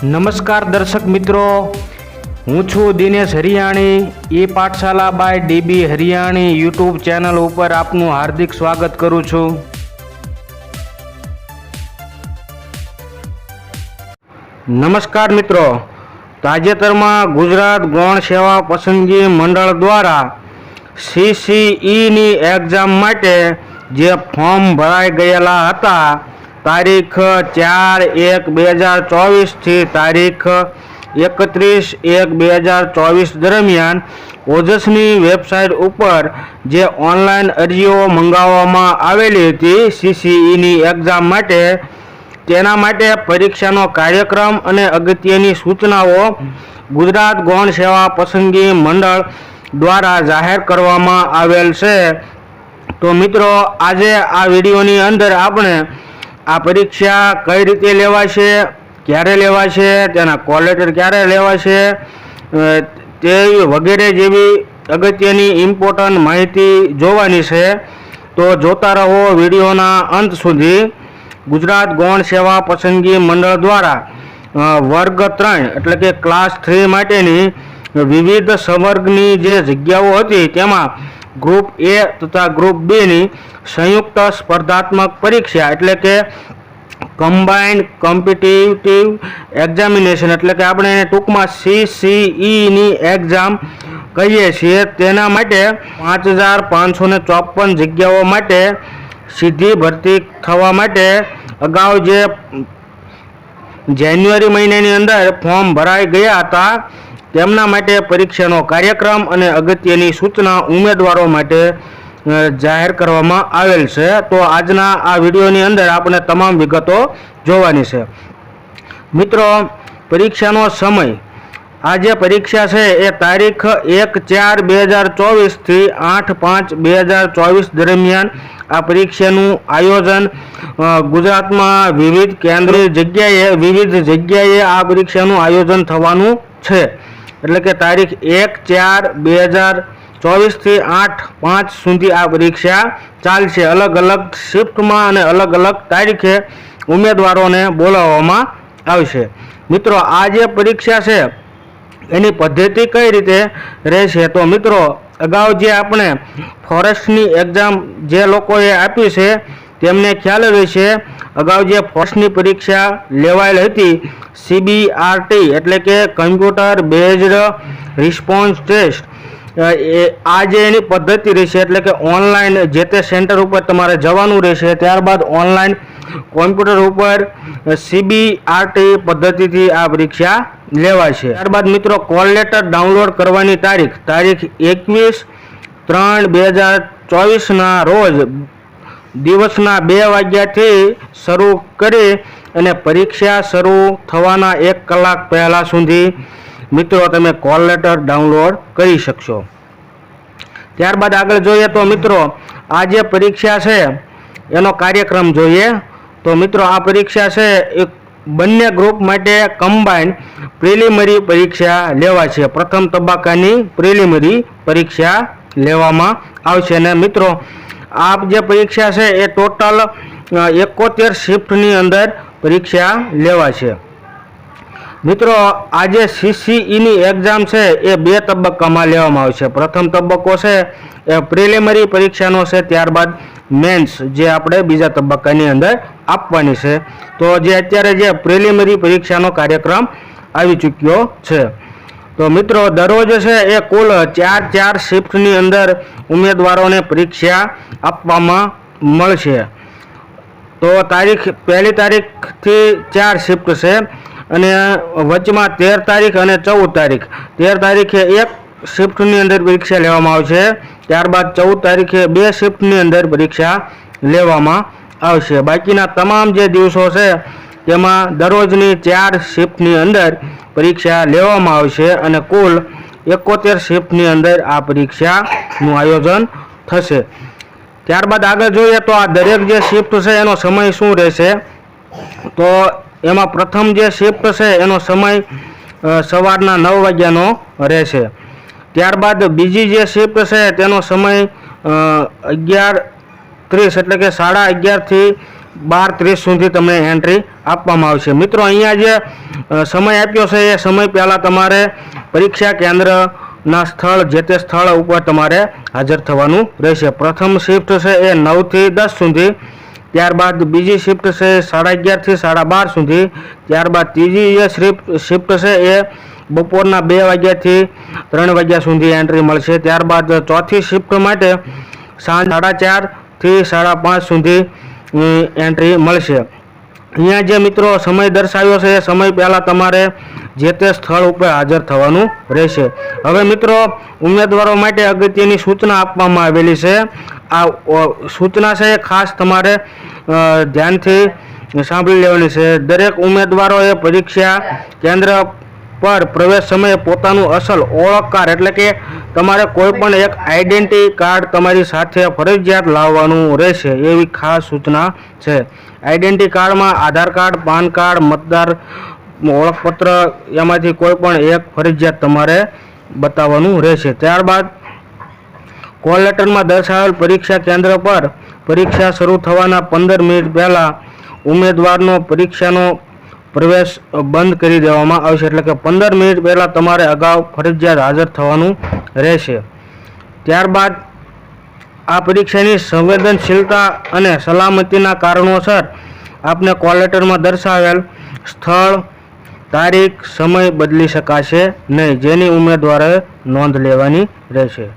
નમસ્કાર દર્શક મિત્રો, હું છું દિનેશ હરિયાણી. એ Pathshala by DB Hariyani YouTube channel ઉપર આપનું હાર્દિક સ્વાગત કરું છું. નમસ્કાર મિત્રો, તાજેતરમાં ગુજરાત ગૌણ સેવા પસંદગી મંડળ દ્વારા CCEની એક્ઝામ માટે જે ફોર્મ ભરાઈ ગયેલા હતા, તારીખ 4/1/2024 થી તારીખ 31/1/2024 દરમિયાન ઓજસની વેબસાઇટ ઉપર જે ઓનલાઈન અરજીઓ મંગાવવામાં આવેલી હતી CCEની એક્ઝામ માટે, તેના માટે પરીક્ષાનો કાર્યક્રમ અને અગત્યની સૂચનાઓ ગુજરાત ગૌણ સેવા પસંદગી મંડળ દ્વારા જાહેર કરવામાં આવેલ છે. તો મિત્રો, આજે આ વિડીયોની અંદર આપણે આ પરીક્ષા કઈ રીતે લેવાશે, ક્યારે લેવાશે, તેના કોલ લેટર ક્યારે લેવાશે, તે વગેરે જેવી અગત્યની ઇમ્પોર્ટન્ટ માહિતી જોવાની છે. તો જોતા રહો વિડીયોના અંત સુધી. ગુજરાત ગૌણ સેવા પસંદગી મંડળ દ્વારા વર્ગ 3 એટલે કે ક્લાસ 3 માટેની વિવિધ સંવર્ગની જે જગ્યાઓ હતી તેમાં ગ્રુપ A તથા ગ્રુપ Bની સંયુક્ત સ્પર્ધાત્મક પરીક્ષા એટલે કે કમ્બાઇન્ડ કોમ્પિટિટિવ એક્ઝામિનેશન એટલે કે આપણે ટૂંકમાં CCEની એક્ઝામ કહીએ છીએ, તેના માટે 5554 જગ્યાઓ માટે સીધી ભરતી થવા માટે અગાઉ જે જાન્યુઆરી મહિનાની અંદર ફોર્મ ભરાઈ ગયા હતા, તેમના માટે પરીક્ષાનો કાર્યક્રમ અને અગત્યની સૂચના ઉમેદવારો માટે જાહેર કરવામાં આવેલ છે. તો આજના આ વિડીયોની અંદર આપણે તમામ વિગતો જોવાની છે. મિત્રો, પરીક્ષાનો સમય, આ જે પરીક્ષા છે એ તારીખ 1/4/2024 થી 8/5/2024 દરમિયાન આ પરીક્ષાનું આયોજન ગુજરાતમાં વિવિધ વિવિધ જગ્યાએ આ પરીક્ષાનું આયોજન થવાનું છે. એટલે કે તારીખ 1/4/2024 થી 8/5 સુધી આ પરીક્ષા ચાલશે. અલગ અલગ શિફ્ટમાં અને અલગ અલગ તારીખે ઉમેદવારોને બોલાવવામાં આવશે. મિત્રો, આ જે પરીક્ષા છે એની પદ્ધતિ કઈ રીતે રહેશે? તો મિત્રો, અગાઉ જે આપણે ફોરેસ્ટની એક્ઝામ જે લોકોએ આપી છે તેમને ખ્યાલ રહેશે. અગાઉ જે ફોરેસ્ટની પરીક્ષા લેવાયેલ હતી CBRT એટલે કે કમ્પ્યુટર બેઝડ રિસ્પોન્સ ટેસ્ટ, આ જે એની પદ્ધતિ રહેશે એટલે કે ઓનલાઈન જે તે સેન્ટર ઉપર તમારે જવાનું રહેશે, ત્યારબાદ ઓનલાઈન કોમ્પ્યુટર ઉપર CBRT પદ્ધતિથી આ પરીક્ષા લેવાશે. ત્યારબાદ મિત્રો, કોલ લેટર ડાઉનલોડ કરવાની તારીખ 21/3/2024ના રોજ દિવસના 2 વાગ્યાથી શરૂ કરી અને પરીક્ષા શરૂ થવાના 1 કલાક પહેલાં સુધી મિત્રો તમે કોલ લેટર ડાઉનલોડ કરી શકશો. ત્યારબાદ આગળ જોઈએ તો મિત્રો, આ જે પરીક્ષા છે એનો કાર્યક્રમ જોઈએ. તો મિત્રો, આ પરીક્ષા છે એક બંને ગ્રુપ માટે કમ્બાઇન્ડ પ્રિલિમિનરી પરીક્ષા લેવાશે. પ્રથમ તબક્કાની પ્રિલિમિનરી પરીક્ષા લેવામાં આવશે. અને મિત્રો, આ જે પરીક્ષા છે એ ટોટલ 71 શિફ્ટની અંદર પરીક્ષા લેવાશે. મિત્રો, આ જે CCEની એક્ઝામ છે એ 2 તબક્કામાં લેવામાં આવશે. પ્રથમ તબક્કો છે એ પ્રિલિમિનરી પરીક્ષાનો છે, ત્યારબાદ મેન્સ જે આપણે બીજા તબક્કાની અંદર આપવાની છે. તો જે અત્યારે જે પ્રિલિમિનરી પરીક્ષાનો કાર્યક્રમ આવી ચૂક્યો છે. તો મિત્રો, દરરોજ છે એ કુલ 4 શિફ્ટની અંદર ઉમેદવારોને પરીક્ષા આપવામાં મળશે. તો પહેલી તારીખથી 4 શિફ્ટ છે અને વચમાં 13 તારીખ અને 14 તારીખ. 13 તારીખે 1 શિફ્ટની અંદર પરીક્ષા લેવામાં આવશે, ત્યારબાદ 14 તારીખે 2 શિફ્ટની અંદર પરીક્ષા લેવામાં આવશે. બાકીના તમામ જે દિવસો છે તેમાં દરરોજની 4 શિફ્ટની અંદર પરીક્ષા લેવામાં આવશે અને કુલ 71 શિફ્ટની અંદર આ પરીક્ષાનું આયોજન થશે. ત્યારબાદ આગળ જોઈએ તો આ દરેક જે શિફ્ટ છે એનો સમય શું રહેશે? તો એમાં પ્રથમ જે શિફ્ટ છે એનો સમય સવારના 9 વાગ્યાનો રહેશે. ત્યારબાદ બીજી જે શિફ્ટ છે તેનો સમય 11:30 એટલે કે 11:30 થી 12:30 સુધી તમને એન્ટ્રી આપવામાં આવશે। મિત્રો અહીંયા જે સમય આપ્યો છે એ સમય પહેલાં તમારે પરીક્ષા કેન્દ્રના સ્થળ જે તે સ્થળ ઉપર તમારે હાજર થવાનું રહેશે। પ્રથમ શિફ્ટ છે એ 9 થી 10 સુધી, ત્યારબાદ બીજી શિફ્ટ છે 11:30 થી 12:30 સુધી, ત્યારબાદ ત્રીજી જે શિફ્ટ છે એ બપોરના 2 વાગ્યાથી 3 વાગ્યા સુધી એન્ટ્રી મળશે। ત્યારબાદ ચોથી શિફ્ટ માટે સાંજ 4:30 થી 5:30 સુધી એન્ટ્રી મળશે। અહીંયા જે મિત્રો સમય દર્શાવ્યો છે એ સમય પહેલાં તમારે જે તે સ્થળ ઉપર હાજર થવાનું રહેશે। હવે મિત્રો ઉમેદવારો માટે અગત્યની સૂચના આપવામાં આવેલી છે। આ સૂચના છે એ ખાસ તમારે ધ્યાનથી સાંભળી લેવાની છે। દરેક ઉમેદવારોએ પરીક્ષા કેન્દ્ર પર પ્રવેશ સમયે પોતાનું અસલ ઓળખ કાર્ડ એટલે કે તમારે કોઈ પણ એક આઈડેન્ટિટી કાર્ડ તમારી સાથે ફરજિયાત લાવવાનું રહેશે એવી ખાસ સૂચના છે। આઈડેન્ટિટી કાર્ડમાં આધાર કાર્ડ, પાન કાર્ડ, મતદાર ઓળખપત્ર એમાંથી કોઈ પણ એક ફરજિયાત તમારે બતાવવાનું રહેશે। ત્યારબાદ કોલ લેટરમાં દર્શાવેલ પરીક્ષા કેન્દ્ર પર પરીક્ષા શરૂ થવાના 15 મિનિટ પહેલાં ઉમેદવારનો પરીક્ષાનો પ્રવેશ બંધ કરી દેવામાં આવશે, એટલે કે 15 મિનિટ પહેલાં તમારે અગાઉ ફરજિયાત હાજર થવાનું રહેશે। ત્યારબાદ આ પરીક્ષાની સંવેદનશીલતા અને સલામતીના કારણોસર આપને કોલ લેટરમાં દર્શાવેલ સ્થળ, તારીખ, સમય બદલી શકાશે નહીં, જેની ઉમેદવારોએ નોંધ લેવાની રહેશે।